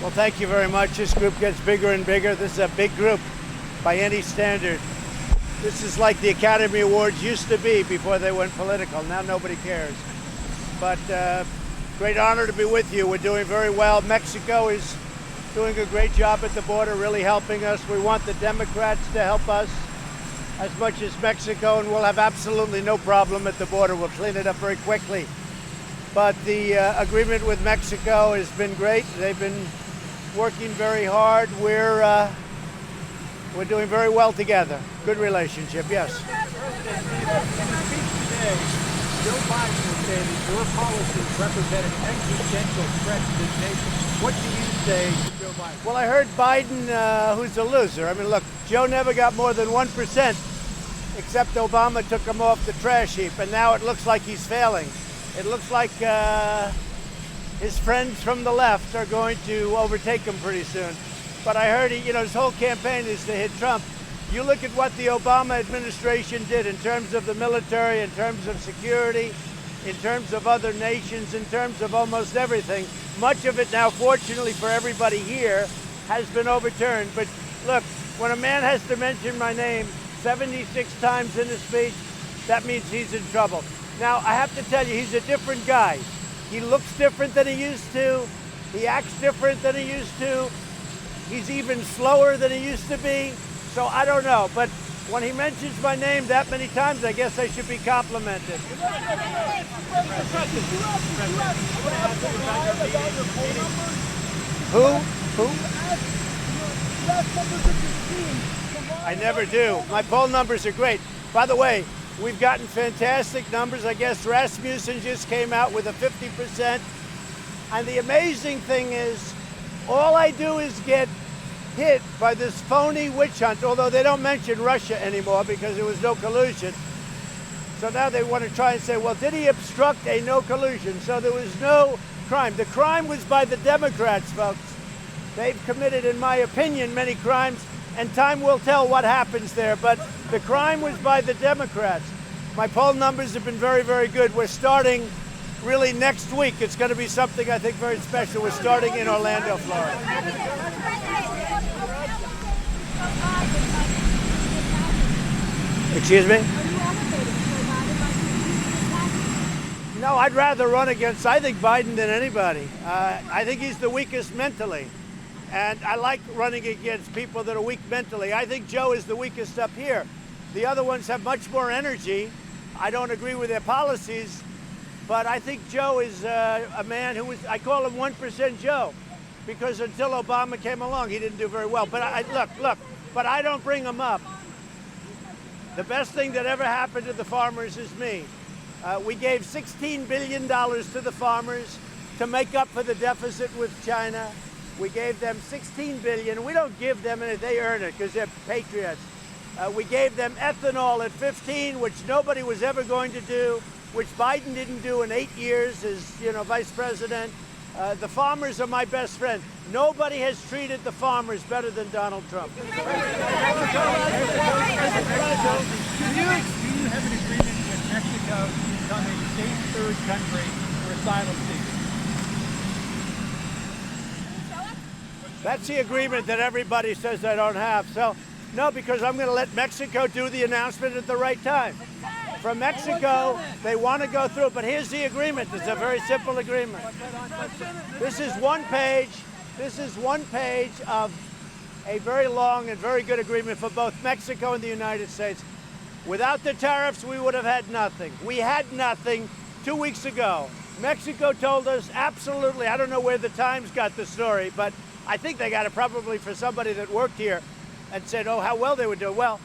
Well, thank you very much. This group gets bigger and bigger. This is a big group by any standard. This is like the Academy Awards used to be before they went political. Now nobody cares. But great honor to be with you. We're doing very well. Mexico is doing a great job at the border, really helping us. We want the Democrats to help us as much as Mexico, and we'll have absolutely no problem at the border. We'll clean it up very quickly. But the agreement with Mexico has been great. They've been working very hard. We're doing very well together. Good relationship, yes. Joe Biden will say that your policies represent an existential threat to this nation. What do you say to Joe Biden? Well, I heard Biden, who's a loser. I mean, look, Joe never got more than 1%, except Obama took him off the trash heap, and now it looks like he's failing. It looks like his friends from the left are going to overtake him pretty soon. But I heard his whole campaign is to hit Trump. You look at what the Obama administration did in terms of the military, in terms of security, in terms of other nations, in terms of almost everything. Much of it now, fortunately for everybody here, has been overturned. But look, when a man has to mention my name 76 times in a speech, that means he's in trouble. Now, I have to tell you, he's a different guy. He looks different than he used to. He acts different than he used to. He's even slower than he used to be. So I don't know, but when he mentions my name that many times, I guess I should be complimented. Who? I never do. My poll numbers are great. By the way, we've gotten fantastic numbers. I guess Rasmussen just came out with a 50%. And the amazing thing is, all I do is get hit by this phony witch hunt, although they don't mention Russia anymore because there was no collusion. So now they want to try and say, well, did he obstruct a no collusion? So there was no crime. The crime was by the Democrats, folks. They've committed, in my opinion, many crimes, and time will tell what happens there. But the crime was by the Democrats. My poll numbers have been very, very good. We're starting really next week. It's going to be something I think very special. We're starting in Orlando, Florida. Excuse me? No, I'd rather run against, I think, Biden than anybody. I think he's the weakest mentally. And I like running against people that are weak mentally. I think Joe is the weakest up here. The other ones have much more energy. I don't agree with their policies, but I think Joe is a man who I call him 1% Joe, because until Obama came along, he didn't do very well. But but I don't bring him up. The best thing that ever happened to the farmers is me. We gave $16 billion to the farmers to make up for the deficit with China. We gave them $16 billion. We don't give them anything, they earn it because they're patriots. We gave them ethanol at 15, which nobody was ever going to do, which Biden didn't do in 8 years as vice president. The farmers are my best friend. Nobody has treated the farmers better than Donald Trump. Do you have an agreement with Mexico to become a safe third country for asylum seekers? That's the agreement that everybody says I don't have. So, no, because I'm going to let Mexico do the announcement at the right time. From Mexico, they want to go through, but here's the agreement. It's a very simple agreement. This is one page. This is one page of a very long and very good agreement for both Mexico and the United States. Without the tariffs, we would have had nothing. We had nothing 2 weeks ago. Mexico told us absolutely, I don't know where the Times got the story, but I think they got it probably for somebody that worked here and said, oh, how well they would do. Well,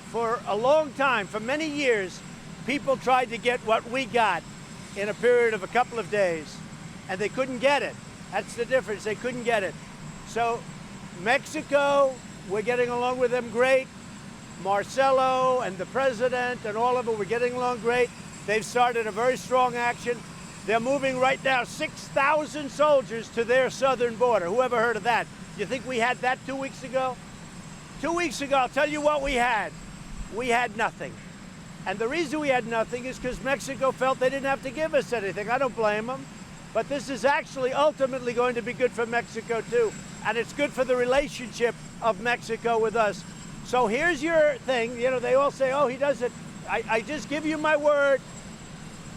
for a long time, for many years, people tried to get what we got in a period of a couple of days, and they couldn't get it. That's the difference. They couldn't get it. So Mexico, we're getting along with them great. Marcelo and the president and all of them, we're getting along great. They've started a very strong action. They're moving right now 6,000 soldiers to their southern border. Whoever heard of that? You think we had that 2 weeks ago? 2 weeks ago, I'll tell you what we had. We had nothing. And the reason we had nothing is because Mexico felt they didn't have to give us anything. I don't blame them. But this is actually ultimately going to be good for Mexico, too. and it's good for the relationship of Mexico with us. So here's your thing. You know, they all say, oh, he does it. I just give you my word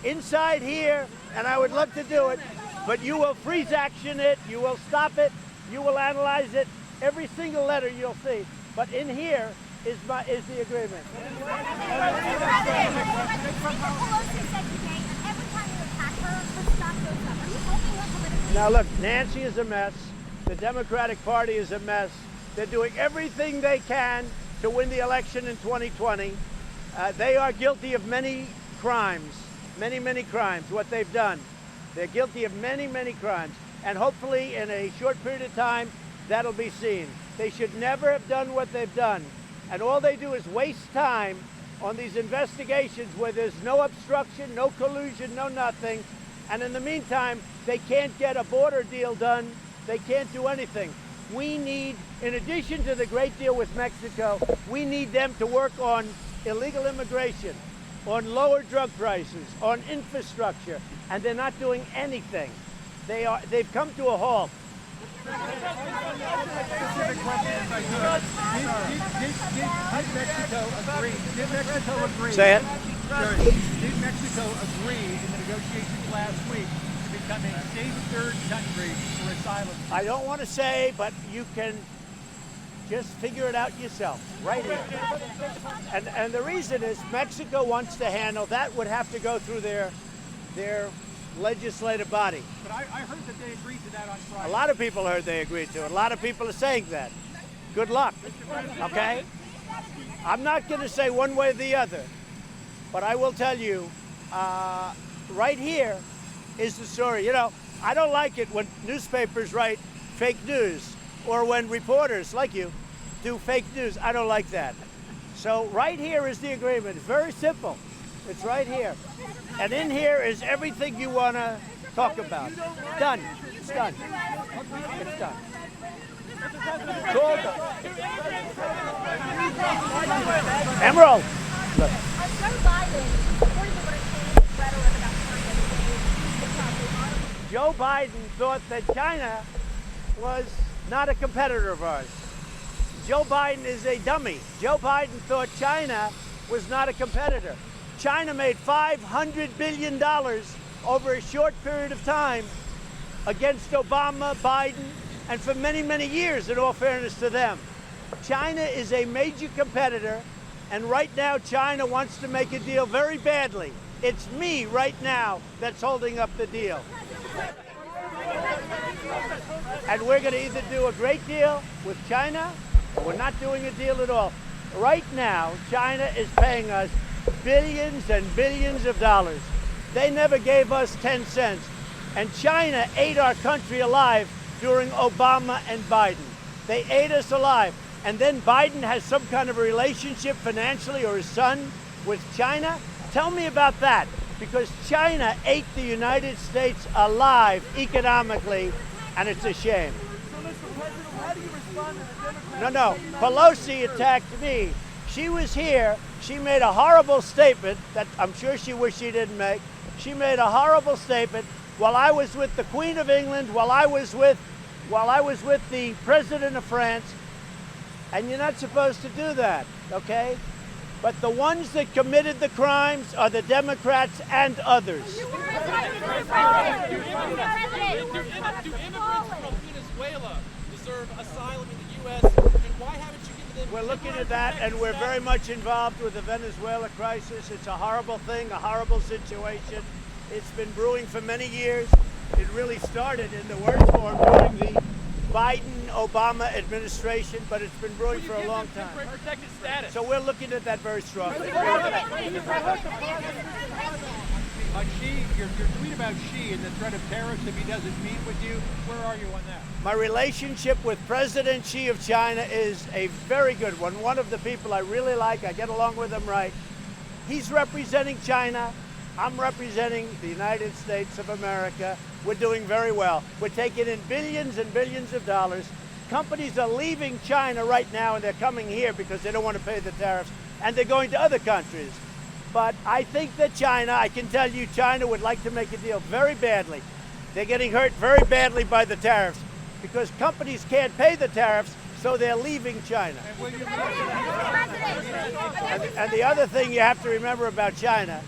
inside here, and I would love to do it, but you will freeze action it, you will stop it, you will analyze it, every single letter you'll see. But in here is the agreement. Now look, Nancy is a mess. The Democratic Party is a mess. They're doing everything they can to win the election in 2020. They are guilty of many crimes, many crimes, what they've done. They're guilty of many crimes. And hopefully in a short period of time, that'll be seen. They should never have done what they've done. And all they do is waste time on these investigations where there's no obstruction, no collusion, no nothing. And in the meantime, they can't get a border deal done. They can't do anything. We need, in addition to the great deal with Mexico, we need them to work on illegal immigration, on lower drug prices, on infrastructure, and they're not doing anything. They've come to a halt. Specific question, if I could. Did Mexico agree? Did Mexico agree? Say it. Did Mexico agree in the negotiations last week to become a safe third country for asylum? I don't want to say, but you can just figure it out yourself, right here. And the reason is Mexico wants to handle that, would have to go through their legislative body. But I heard that they agreed to that on Friday. A lot of people heard they agreed to it. A lot of people are saying that. Good luck, okay? I'm not going to say one way or the other, but I will tell you, right here is the story. You know, I don't like it when newspapers write fake news or when reporters like you do fake news. I don't like that. So right here is the agreement. It's very simple. It's right here. And in here is everything you want to talk about. Done. It's done. It's done. It's all done. Emerald. Look. Joe Biden thought that China was not a competitor of ours. Joe Biden is a dummy. Joe Biden thought China was not a competitor. China made $500 billion over a short period of time against Obama, Biden, and for many years, in all fairness to them. China is a major competitor, and right now China wants to make a deal very badly. It's me right now that's holding up the deal. And we're going to either do a great deal with China, or we're not doing a deal at all. Right now, China is paying us billions and billions of dollars. They never gave us 10 cents. And China ate our country alive during Obama and Biden. They ate us alive. And then Biden has some kind of a relationship financially, or his son, with China. Tell me about that, because China ate the United States alive economically, and it's a shame. So, Mr. President, how do you respond to the Democrats? No, Pelosi attacked me. She was here. She made a horrible statement that I'm sure she wished she didn't make. She made a horrible statement while I was with the Queen of England, while I was with the President of France. And you're not supposed to do that, okay? But the ones that committed the crimes are the Democrats and others. Do immigrants from Venezuela deserve asylum in the U.S.? And why haven't you given them... We're looking at that, and we're very much involved with the Venezuela crisis. It's a horrible thing, a horrible situation. It's been brewing for many years. It really started in the worst form during the Biden-Obama administration, but it's been brewing for a long time. Protected status. So we're looking at that very strongly. Xi, your tweet about Xi and the threat of tariffs if he doesn't meet with you, where are you on that? My relationship with President Xi of China is a very good one. One of the people I really like. I get along with him right. He's representing China. I'm representing the United States of America. We're doing very well. We're taking in billions and billions of dollars. Companies are leaving China right now, and they're coming here because they don't want to pay the tariffs, and they're going to other countries. But I think that China, I can tell you, China would like to make a deal very badly. They're getting hurt very badly by the tariffs. because companies can't pay the tariffs, so they're leaving China. And the other thing you have to remember about China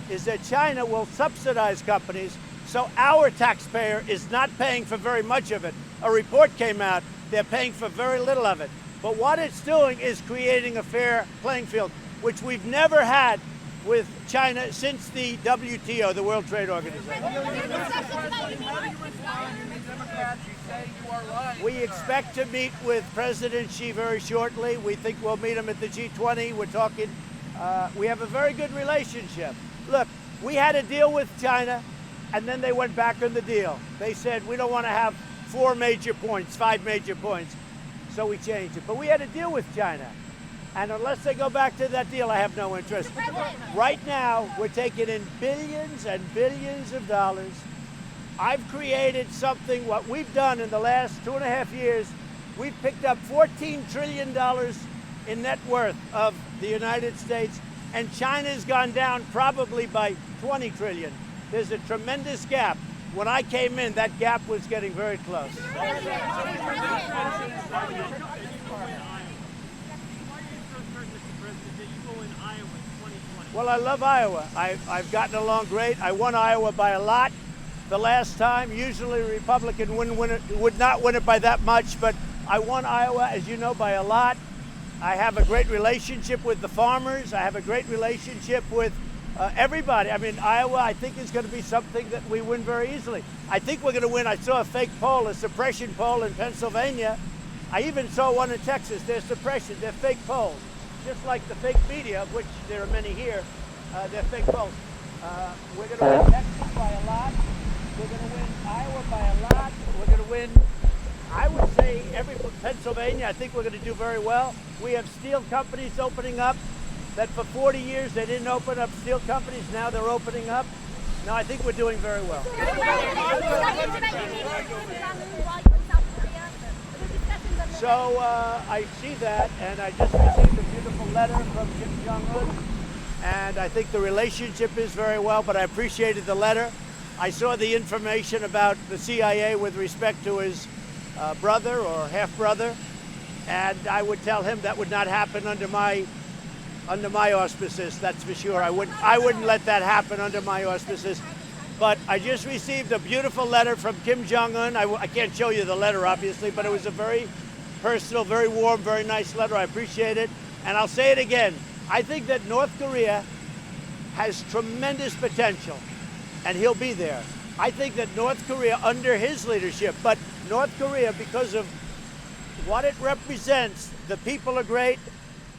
is that China will subsidize companies, so our taxpayer is not paying for very much of it. A report came out, they're paying for very little of it. But what it's doing is creating a fair playing field, which we've never had with China since the WTO, the World Trade Organization. We expect to meet with President Xi very shortly. We think we'll meet him at the G20. We're talking, we have a very good relationship. Look, we had a deal with China, and then they went back on the deal. They said, we don't want to have 4 major points, 5 major points, so we changed it. But we had a deal with China. And unless they go back to that deal, I have no interest. Right now, we're taking in billions and billions of dollars. I've created something, what we've done in the last 2.5 years, we've picked up $14 trillion in net worth of the United States, and China's gone down probably by 20 trillion. There's a tremendous gap. When I came in, that gap was getting very close. Well, I love Iowa. I've gotten along great. I won Iowa by a lot the last time. Usually a Republican would not win it by that much, but I won Iowa, as you know, by a lot. I have a great relationship with the farmers. I have a great relationship with everybody. I mean, Iowa, I think, is going to be something that we win very easily. I think we're going to win. I saw a fake poll, a suppression poll in Pennsylvania. I even saw one in Texas. They're suppression. They're fake polls. Just like the fake media, of which there are many here, they're fake polls. We're going to win Texas by a lot. We're going to win Iowa by a lot. We're going to win, I would say, Pennsylvania. I think we're going to do very well. We have steel companies opening up that for 40 years they didn't open up steel companies. Now they're opening up. No, I think we're doing very well. So I see that, and I just received a beautiful letter from Kim Jong-un, and I think the relationship is very well, but I appreciated the letter. I saw the information about the CIA with respect to his brother or half-brother, and I would tell him that would not happen under my auspices, that's for sure. I wouldn't let that happen under my auspices. But I just received a beautiful letter from Kim Jong-un. I can't show you the letter, obviously, but it was a very personal, very warm, very nice letter. I appreciate it. And I'll say it again. I think that North Korea has tremendous potential, and he'll be there. I think that North Korea, under his leadership, but North Korea, because of what it represents, the people are great,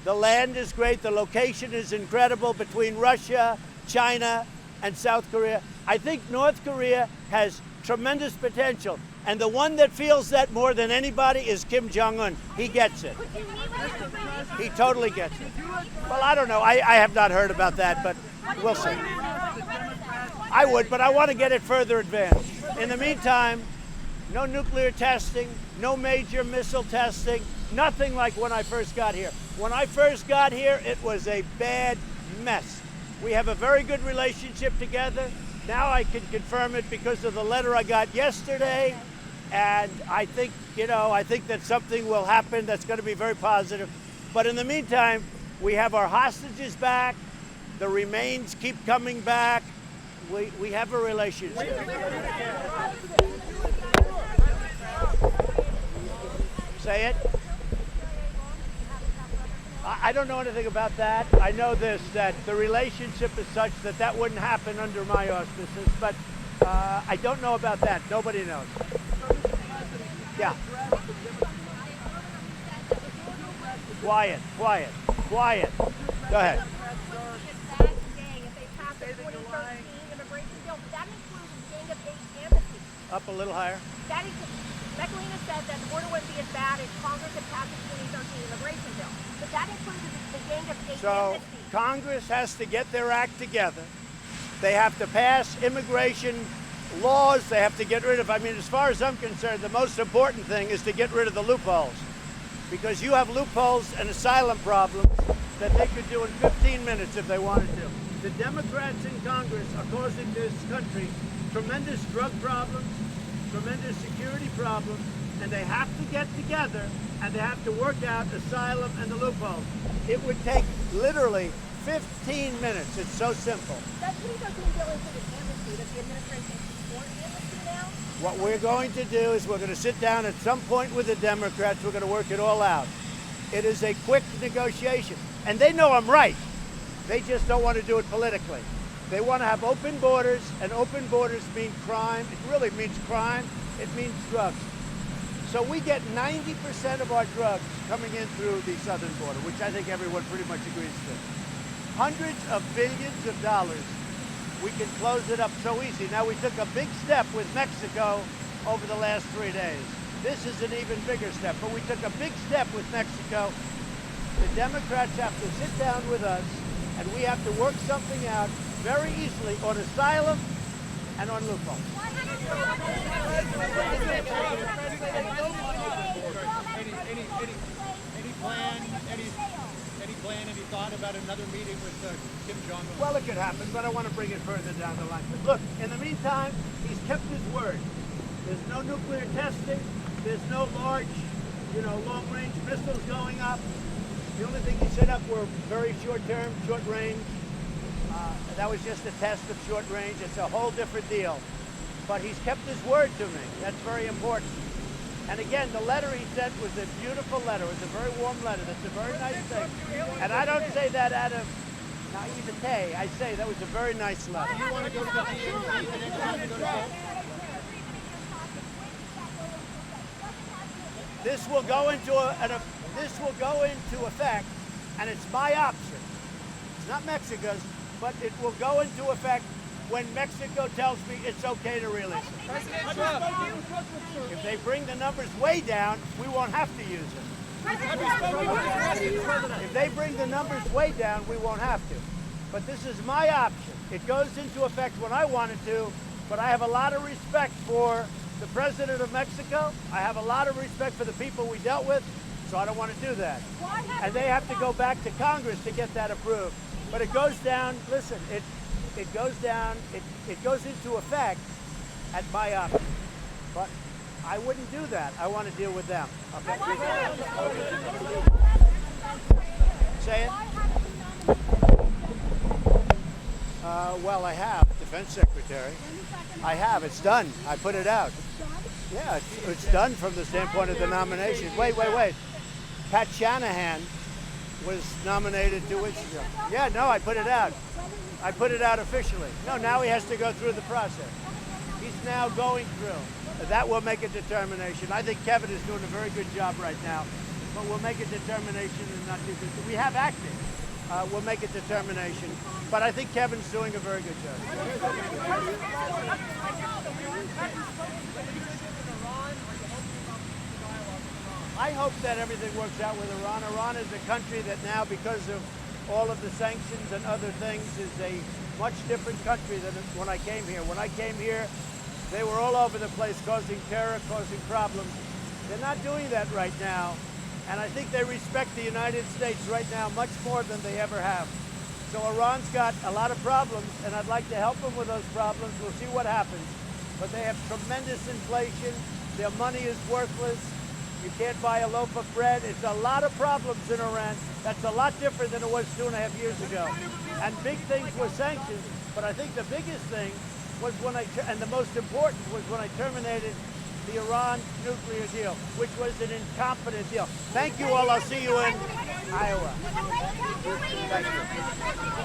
the land is great, the location is incredible between Russia, China, and South Korea. I think North Korea has tremendous potential. And the one that feels that more than anybody is Kim Jong-un. He gets it. He totally gets it. Well, I don't know. I have not heard about that, but we'll see. I would, but I want to get it further advanced. In the meantime, no nuclear testing, no major missile testing, nothing like when I first got here. When I first got here, it was a bad mess. We have a very good relationship together. Now I can confirm it because of the letter I got yesterday. And I think, I think that something will happen that's going to be very positive. But in the meantime, we have our hostages back. The remains keep coming back. We have a relationship. Say it. I don't know anything about that. I know this, that the relationship is such that that wouldn't happen under my auspices, but I don't know about that. Nobody knows. Yeah. Quiet. Go ahead. Up a little higher. Mechelina said that the border wouldn't be as bad if Congress had passed the 2013 immigration bill. But that included the gang of state amnesty. Congress has to get their act together. They have to pass immigration laws. They have to get rid of, as far as I'm concerned, the most important thing is to get rid of the loopholes. Because you have loopholes and asylum problems that they could do in 15 minutes if they wanted to. The Democrats in Congress are causing this country tremendous drug problems, tremendous security problems, and they have to get together, and they have to work out asylum and the loopholes. It would take literally 15 minutes. It's so simple. That 2013 bill included amnesty. Does the administration support amnesty now? What we're going to do is we're going to sit down at some point with the Democrats. We're going to work it all out. It is a quick negotiation. And they know I'm right. They just don't want to do it politically. They want to have open borders, and open borders mean crime. It really means crime. It means drugs. So we get 90% of our drugs coming in through the southern border, which I think everyone pretty much agrees to. Hundreds of billions of dollars. We can close it up so easy. Now, we took a big step with Mexico over the last 3 days. This is an even bigger step, but we took a big step with Mexico. The Democrats have to sit down with us, and we have to work something out very easily on asylum and on loopholes. Any plan, any thought about another meeting with Kim Jong-un? Well, it could happen, but I want to bring it further down the line. Look, in the meantime, he's kept his word. There's no nuclear testing. There's no large, long-range missiles going up. The only thing he set up were very short-term, short-range. That was just a test of short range. It's a whole different deal. But he's kept his word to me. That's very important. And again, the letter he sent was a beautiful letter. It was a very warm letter. That's a very nice thing. And I don't say that out of naivete. I say that was a very nice letter. You want to go to the This will go into effect, and it's my option. It's not Mexico's, but it will go into effect when Mexico tells me it's okay to release it. If they bring the numbers way down, we won't have to use it. If they bring the numbers way down, we won't have to. But this is my option. It goes into effect when I want it to, but I have a lot of respect for the president of Mexico. I have a lot of respect for the people we dealt with, so I don't want to do that. And they have to go back to Congress to get that approved. But it goes down, listen, it goes down, it goes into effect at my option. But I wouldn't do that. I want to deal with them. Okay? Say it. Well, I have, Defense Secretary. I have. It's done. I put it out. Yeah, it's done from the standpoint of the nomination. Wait. Pat Shanahan was nominated 2 weeks ago. Yeah, no, I put it out. I put it out officially. No, now he has to go through the process. He's now going through. That will make a determination. I think Kevin is doing a very good job right now, but we'll make a determination and not do this. We have acting. We'll make a determination, but I think Kevin's doing a very good job. I hope that everything works out with Iran. Iran is a country that now, because of all of the sanctions and other things, is a much different country than when I came here. When I came here, they were all over the place causing terror, causing problems. They're not doing that right now. And I think they respect the United States right now much more than they ever have. So Iran's got a lot of problems, and I'd like to help them with those problems. We'll see what happens. But they have tremendous inflation. Their money is worthless. You can't buy a loaf of bread. It's a lot of problems in Iran. That's a lot different than it was 2.5 years ago. And big things were sanctions. But I think the biggest thing was and the most important was when I terminated the Iran nuclear deal, which was an incompetent deal. Thank you all. I'll see you in Iowa. Thank you.